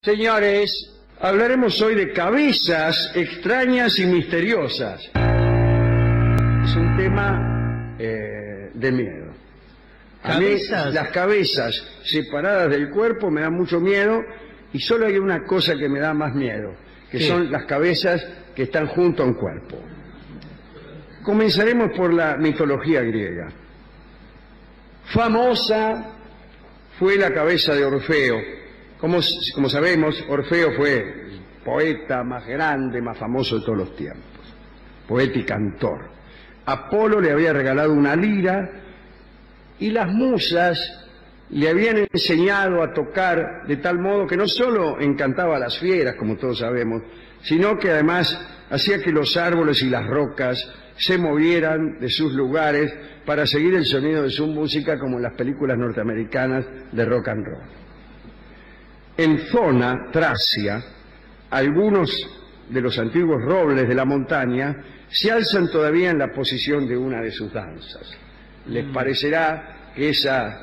Señores, hablaremos hoy de cabezas extrañas y misteriosas. Es un tema de miedo. A mí las cabezas separadas del cuerpo me dan mucho miedo, y solo hay una cosa que me da más miedo, que son las cabezas que están junto a un cuerpo. Comenzaremos por la mitología griega. Famosa fue la cabeza de Orfeo. Como sabemos, Orfeo fue el poeta más grande, más famoso de todos los tiempos, poeta y cantor. Apolo le había regalado una lira y las musas le habían enseñado a tocar de tal modo que no solo encantaba a las fieras, como todos sabemos, sino que además hacía que los árboles y las rocas se movieran de sus lugares para seguir el sonido de su música, como en las películas norteamericanas de rock and roll. En Zona, Tracia, algunos de los antiguos robles de la montaña se alzan todavía en la posición de una de sus danzas. Les parecerá que esas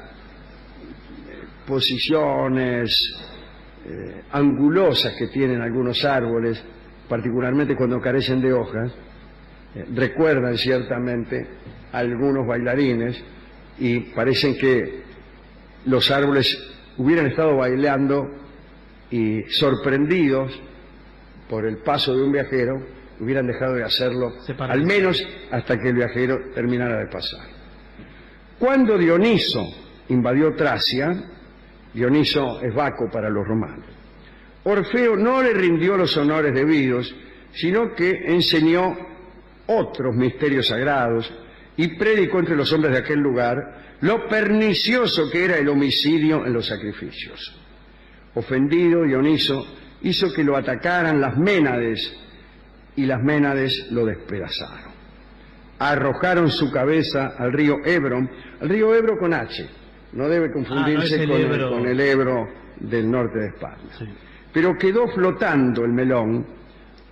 posiciones angulosas que tienen algunos árboles, particularmente cuando carecen de hojas, recuerdan ciertamente a algunos bailarines, y parecen que los árboles hubieran estado bailando y, sorprendidos por el paso de un viajero, hubieran dejado de hacerlo, al menos hasta que el viajero terminara de pasar. Cuando Dioniso invadió Tracia, Dioniso es Baco para los romanos, Orfeo no le rindió los honores debidos, sino que enseñó otros misterios sagrados y predicó entre los hombres de aquel lugar lo pernicioso que era el homicidio en los sacrificios. Ofendido, Dioniso hizo que lo atacaran las Ménades, y las Ménades lo despedazaron. Arrojaron su cabeza al río Ebro con H, no debe confundirse con el Ebro del norte de España. Sí. Pero quedó flotando el melón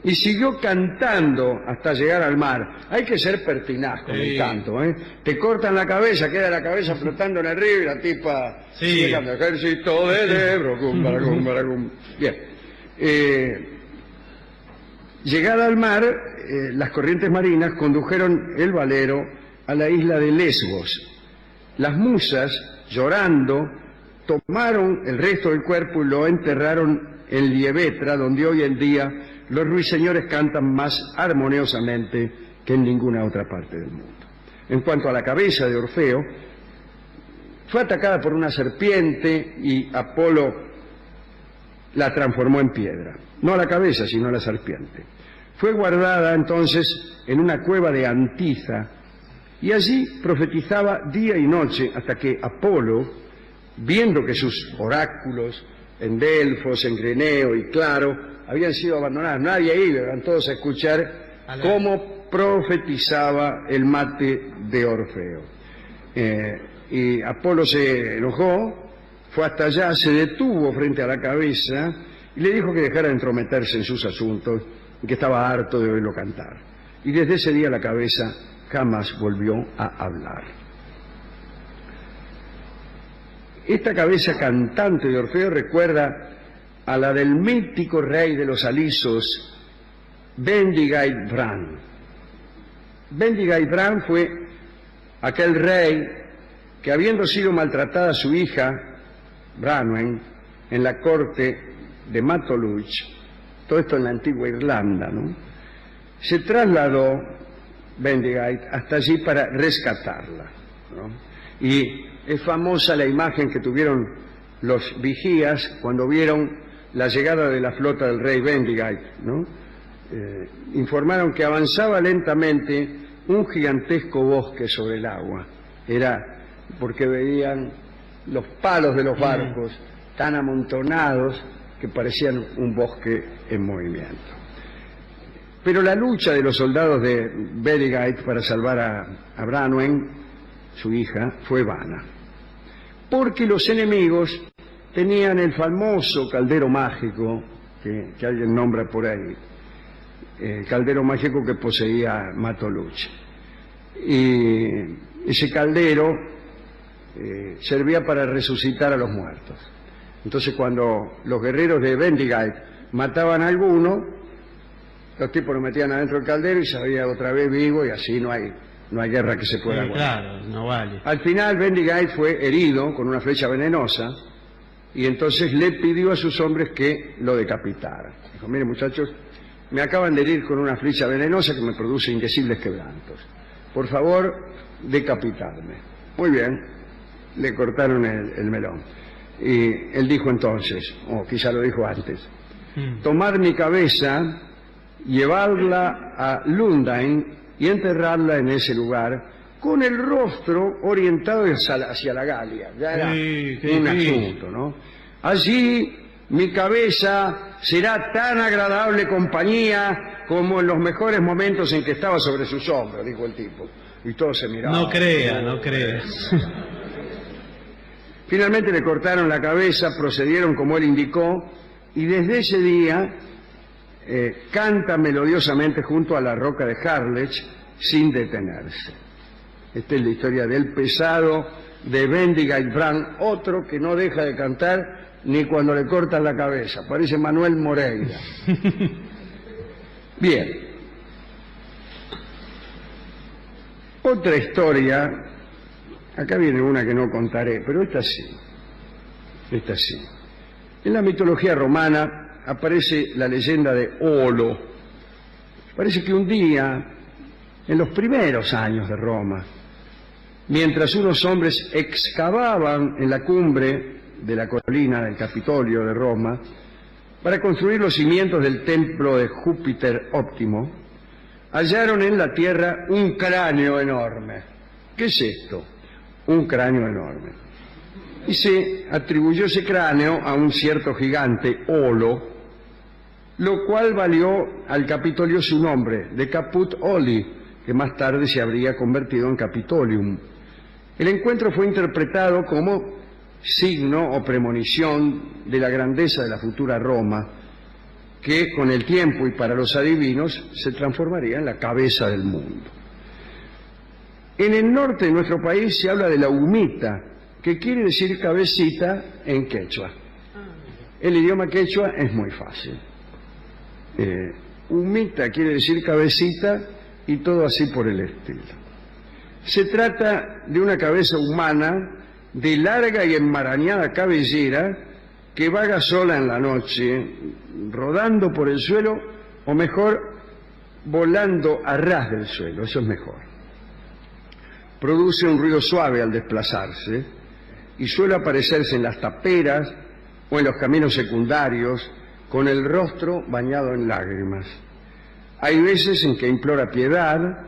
y siguió cantando hasta llegar al mar. Hay que ser pertinaz con el canto, ¿eh? Te cortan la cabeza, queda la cabeza flotando en el río y la tipa sigue cantando. Ejército del Ebro, Bien. Llegada al mar, las corrientes marinas condujeron el velero a la isla de Lesbos. Las musas, llorando, tomaron el resto del cuerpo y lo enterraron en Liebetra, donde hoy en día los ruiseñores cantan más armoniosamente que en ninguna otra parte del mundo. En cuanto a la cabeza de Orfeo, fue atacada por una serpiente y Apolo la transformó en piedra. No la cabeza, sino la serpiente. Fue guardada entonces en una cueva de Antiza, y allí profetizaba día y noche hasta que Apolo, viendo que sus oráculos en Delfos, en Greneo y Claro habían sido abandonados, nadie iba, iban todos a escuchar cómo profetizaba el mate de Orfeo. Y Apolo se enojó, fue hasta allá, se detuvo frente a la cabeza y le dijo que dejara de entrometerse en sus asuntos y que estaba harto de oírlo cantar. Y desde ese día la cabeza jamás volvió a hablar. Esta cabeza cantante de Orfeo recuerda a la del mítico rey de los alisos, Bendigeid-Vran. Bendigeid-Vran fue aquel rey que, habiendo sido maltratada su hija, Branwen, en la corte de Matoluch, todo esto en la antigua Irlanda, ¿no?, se trasladó Bendigeid hasta allí para rescatarla, ¿no? Y es famosa la imagen que tuvieron los vigías cuando vieron la llegada de la flota del rey Bendigeid, ¿no? Informaron que avanzaba lentamente un gigantesco bosque sobre el agua. Era porque veían los palos de los barcos tan amontonados que parecían un bosque en movimiento. Pero la lucha de los soldados de Bendigeid para salvar a Branwen, su hija, fue vana, porque los enemigos tenían el famoso caldero mágico que alguien nombra por ahí, el caldero mágico que poseía Matoluch. Y ese caldero servía para resucitar a los muertos. Entonces cuando los guerreros de Bendigeid mataban a alguno, los tipos lo metían adentro del caldero y salía otra vez vivo, y así no hay guerra que se pueda aguantar. Claro, no vale. Al final Bendigeid fue herido con una flecha venenosa y entonces le pidió a sus hombres que lo decapitaran. Dijo: miren, muchachos, me acaban de herir con una flecha venenosa que me produce indecibles quebrantos. Por favor, decapitadme. Muy bien, le cortaron el melón. Y él dijo entonces, o quizá lo dijo antes: tomad mi cabeza, llevarla a Lundain y enterrarla en ese lugar con el rostro orientado hacia la Galia. Ya era un asunto, ¿no? Allí mi cabeza será tan agradable compañía como en los mejores momentos en que estaba sobre sus hombros, dijo el tipo. Y todos se miraban. No crea, no crea. Finalmente le cortaron la cabeza, procedieron como él indicó, y desde ese día canta melodiosamente junto a la roca de Harlech sin detenerse. Esta es la historia del pesado de Bendigeid Bran, otro que no deja de cantar ni cuando le cortan la cabeza. Parece Manuel Moreira. Bien. Otra historia, acá viene una que no contaré, pero esta sí. Esta sí. En la mitología romana aparece la leyenda de Olo. Parece que un día, en los primeros años de Roma, mientras unos hombres excavaban en la cumbre de la colina del Capitolio de Roma para construir los cimientos del templo de Júpiter Óptimo, hallaron en la tierra un cráneo enorme. ¿Qué es esto? Un cráneo enorme. Y se atribuyó ese cráneo a un cierto gigante, Olo, lo cual valió al Capitolio su nombre, de Caput Oli, que más tarde se habría convertido en Capitolium. El encuentro fue interpretado como signo o premonición de la grandeza de la futura Roma, que con el tiempo y para los adivinos se transformaría en la cabeza del mundo. En el norte de nuestro país se habla de la humita, que quiere decir cabecita en quechua. El idioma quechua es muy fácil. Humita quiere decir cabecita y todo así por el estilo. Se trata de una cabeza humana de larga y enmarañada cabellera que vaga sola en la noche, rodando por el suelo, o mejor, volando a ras del suelo, eso es mejor. Produce un ruido suave al desplazarse y suele aparecerse en las taperas o en los caminos secundarios con el rostro bañado en lágrimas. Hay veces en que implora piedad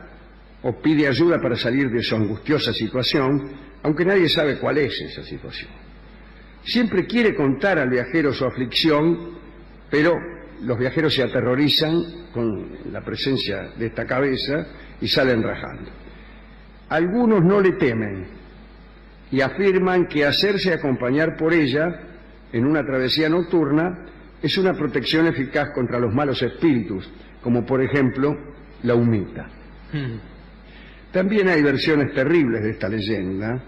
o pide ayuda para salir de su angustiosa situación, aunque nadie sabe cuál es esa situación. Siempre quiere contar al viajero su aflicción, pero los viajeros se aterrorizan con la presencia de esta cabeza y salen rajando. Algunos no le temen y afirman que hacerse acompañar por ella en una travesía nocturna es una protección eficaz contra los malos espíritus, como por ejemplo la humita. También hay versiones terribles de esta leyenda.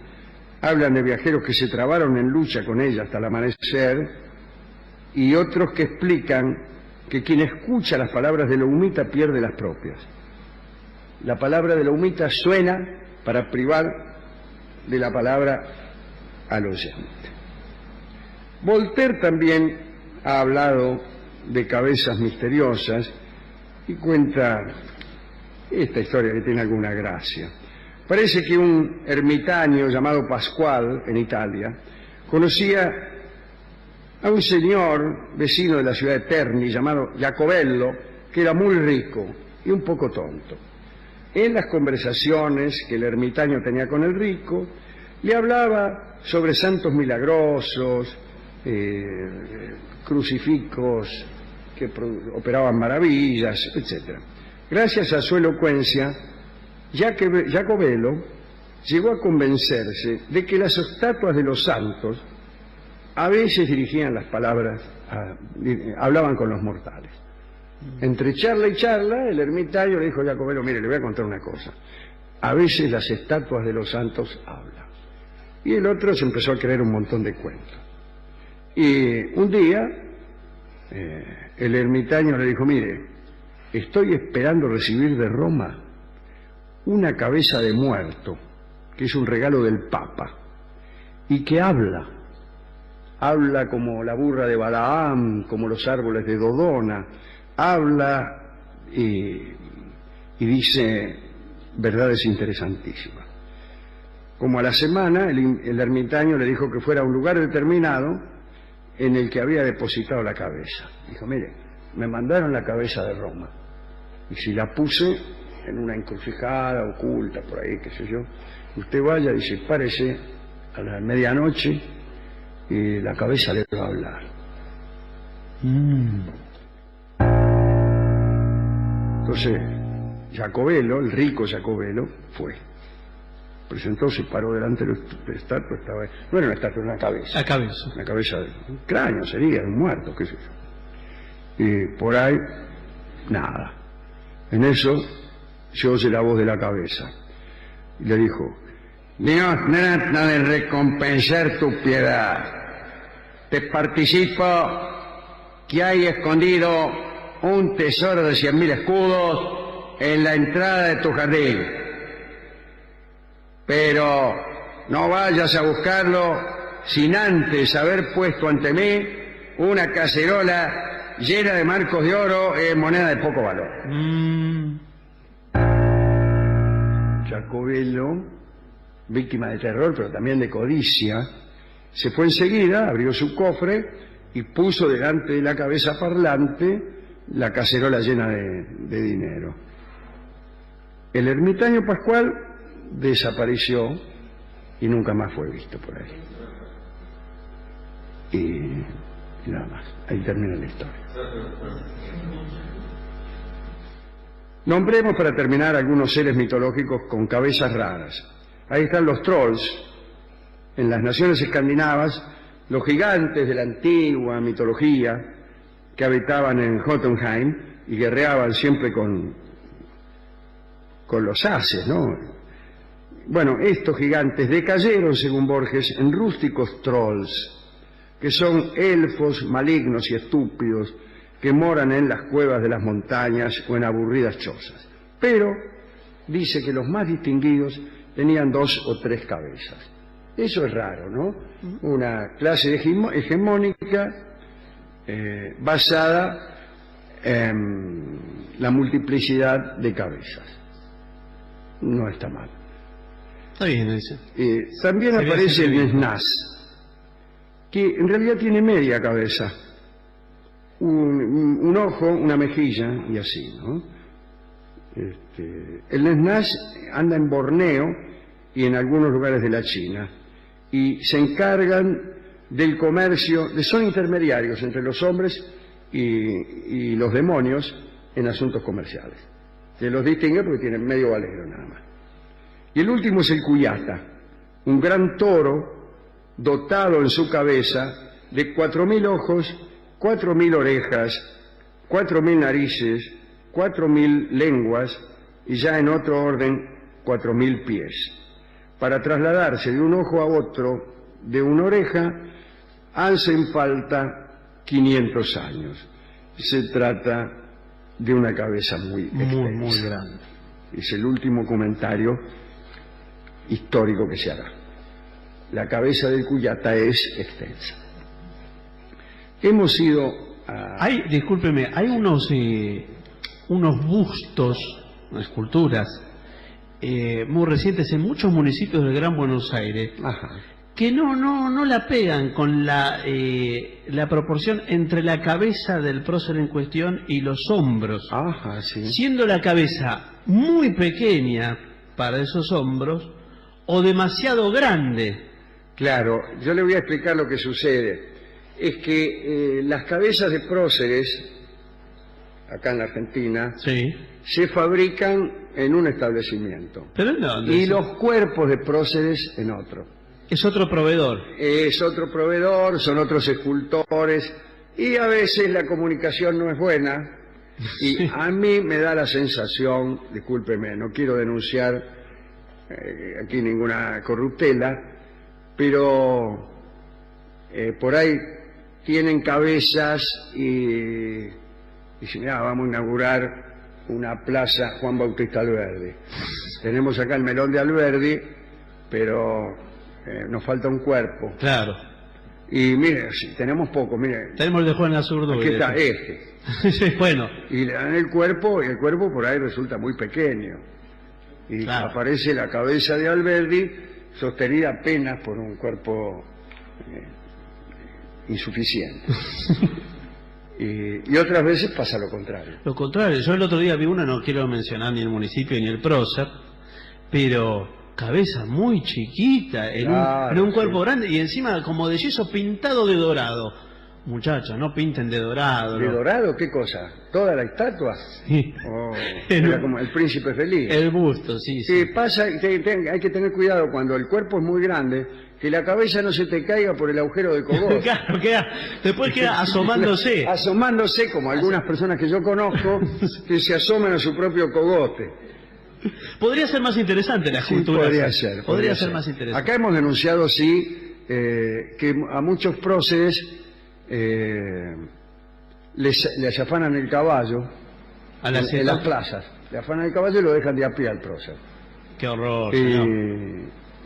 Hablan de viajeros que se trabaron en lucha con ella hasta el amanecer, y otros que explican que quien escucha las palabras de la humita pierde las propias. La palabra de la humita suena para privar de la palabra al oyente. Voltaire también ha hablado de cabezas misteriosas y cuenta esta historia que tiene alguna gracia. Parece que un ermitaño llamado Pascual, en Italia, conocía a un señor vecino de la ciudad de Terni llamado Jacobello, que era muy rico y un poco tonto. En las conversaciones que el ermitaño tenía con el rico, le hablaba sobre santos milagrosos, crucifijos que operaban maravillas, etc. Gracias a su elocuencia, Jacobello llegó a convencerse de que las estatuas de los santos a veces dirigían las palabras, hablaban con los mortales. Entre charla y charla, el ermitaño le dijo a Jacobello: mire, le voy a contar una cosa, a veces las estatuas de los santos hablan. Y el otro se empezó a creer un montón de cuentos. Y un día el ermitaño le dijo: mire, estoy esperando recibir de Roma una cabeza de muerto, que es un regalo del Papa, y que habla como la burra de Balaam, como los árboles de Dodona, habla y dice verdades interesantísimas. Como a la semana, el ermitaño le dijo que fuera a un lugar determinado en el que había depositado la cabeza. Dijo: mire, me mandaron la cabeza de Roma, y si la puse en una encrucijada oculta por ahí, qué sé yo, usted vaya, dice, párese a la medianoche y la cabeza le va a hablar. Entonces Jacobello, el rico Jacobello, fue, presentó, se paró delante de la estatua, estaba, no era una estatua, era una cabeza. La cabeza. Una cabeza de un cráneo, sería, un muerto, qué sé yo. Y por ahí, nada. En eso se oye la voz de la cabeza. Y le dijo: Dios trata de recompensar tu piedad. Te participo que hay escondido un tesoro de 100.000 escudos en la entrada de tu jardín. Pero no vayas a buscarlo sin antes haber puesto ante mí una cacerola llena de marcos de oro en moneda de poco valor. Jacobello, víctima de terror, pero también de codicia, se fue enseguida, abrió su cofre y puso delante de la cabeza parlante la cacerola llena de dinero. El ermitaño Pascual desapareció y nunca más fue visto por ahí. Y nada más, ahí termina la historia. Nombremos para terminar algunos seres mitológicos con cabezas raras. Ahí están los trolls. En las naciones escandinavas, los gigantes de la antigua mitología que habitaban en Jotunheim y guerreaban siempre con los ases, ¿no? Bueno, estos gigantes decayeron, según Borges, en rústicos trolls, que son elfos malignos y estúpidos que moran en las cuevas de las montañas o en aburridas chozas. Pero dice que los más distinguidos tenían 2 o 3 cabezas. Eso es raro, ¿no? Una clase hegemónica basada en la multiplicidad de cabezas. No está mal. Está bien, dice. También aparece el Nesnaz, que en realidad tiene media cabeza. Un ojo, una mejilla y así, ¿no? El Nesnaz anda en Borneo y en algunos lugares de la China y se encargan del comercio, son intermediarios entre los hombres y los demonios en asuntos comerciales. Se los distingue porque tienen medio valero nada más. Y el último es el Cuyata, un gran toro dotado en su cabeza de 4.000 ojos, 4.000 orejas, 4.000 narices, 4.000 lenguas y ya en otro orden 4.000 pies. Para trasladarse de un ojo a otro, de una oreja, hacen falta 500 años. Se trata de una cabeza muy extensa. Muy grande. Es el último comentario histórico que se hará. La cabeza del Cuyata es extensa. Hemos ido a... Discúlpeme, hay unos bustos, esculturas, muy recientes en muchos municipios del Gran Buenos Aires. Ajá. Que no la pegan con la proporción entre la cabeza del prócer en cuestión y los hombros. Ajá, sí. Siendo la cabeza muy pequeña para esos hombros o demasiado grande. Claro, yo le voy a explicar lo que sucede. Es que las cabezas de próceres, acá en la Argentina, sí, se fabrican en un establecimiento. ¿Pero en dónde? Y los cuerpos de próceres en otro. Es otro proveedor. Es otro proveedor, son otros escultores, y a veces la comunicación no es buena, y sí. A mí me da la sensación, discúlpeme, no quiero denunciar aquí ninguna corruptela, pero por ahí tienen cabezas y dicen, mira, vamos a inaugurar una plaza Juan Bautista Alberdi. Tenemos acá el melón de Alberdi, pero nos falta un cuerpo. Claro. Y mire, sí, tenemos poco, mire. Tenemos el de Juan Azurduy. Aquí está este. Sí, bueno. Y le dan el cuerpo, y el cuerpo por ahí resulta muy pequeño. Y claro, aparece la cabeza de Alberdi sostenida apenas por un cuerpo insuficiente. Y otras veces pasa lo contrario. Lo contrario, yo el otro día vi una, no quiero mencionar ni el municipio ni el prócer, pero cabeza muy chiquita, en un cuerpo grande, y encima como de yeso pintado de dorado. Muchachos, no pinten de dorado. ¿De ¿no? dorado qué cosa? ¿Toda la estatua? Sí. Era como el príncipe feliz. El busto, sí, sí. Sí, pasa, hay que tener cuidado cuando el cuerpo es muy grande, que la cabeza no se te caiga por el agujero del cogote. Claro, después queda asomándose. Asomándose, como algunas personas que yo conozco, que se asoman a su propio cogote. Podría ser más interesante la Sí, cultura. podría ser más interesante. Acá hemos denunciado, sí, que a muchos próceres les afanan el caballo en las plazas. Le afanan el caballo y lo dejan de a pie al prócer. Qué horror, señor.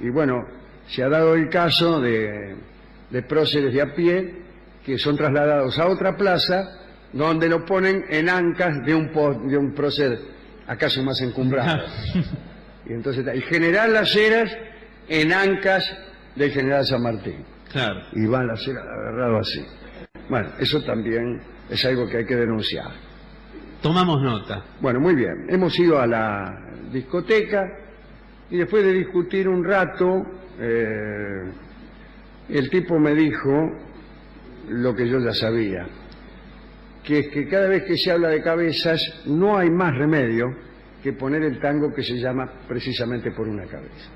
Y bueno, se ha dado el caso de próceres de a pie que son trasladados a otra plaza donde lo ponen en ancas de un prócer acaso más encumbrado. Y entonces el general Las Heras en ancas del general San Martín. Claro. Y van Las Heras agarrado así. Bueno, eso también es algo que hay que denunciar. Tomamos nota. Bueno, muy bien. Hemos ido a la discoteca y después de discutir un rato, el tipo me dijo lo que yo ya sabía, que es que cada vez que se habla de cabezas no hay más remedio que poner el tango que se llama precisamente Por una cabeza.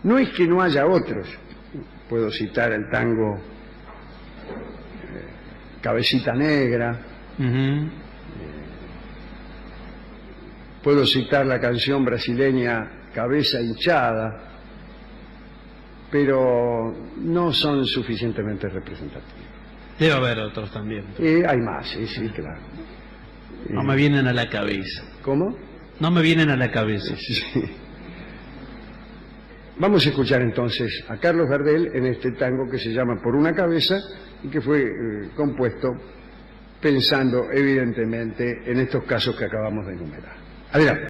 No es que no haya otros. Puedo citar el tango Cabecita Negra. Puedo citar la canción brasileña Cabeza Hinchada, pero no son suficientemente representativos. Debe haber otros también. Hay más, sí, claro. No me vienen a la cabeza. ¿Cómo? No me vienen a la cabeza. Sí. Vamos a escuchar entonces a Carlos Gardel en este tango que se llama Por una cabeza y que fue compuesto pensando evidentemente en estos casos que acabamos de enumerar. Adelante.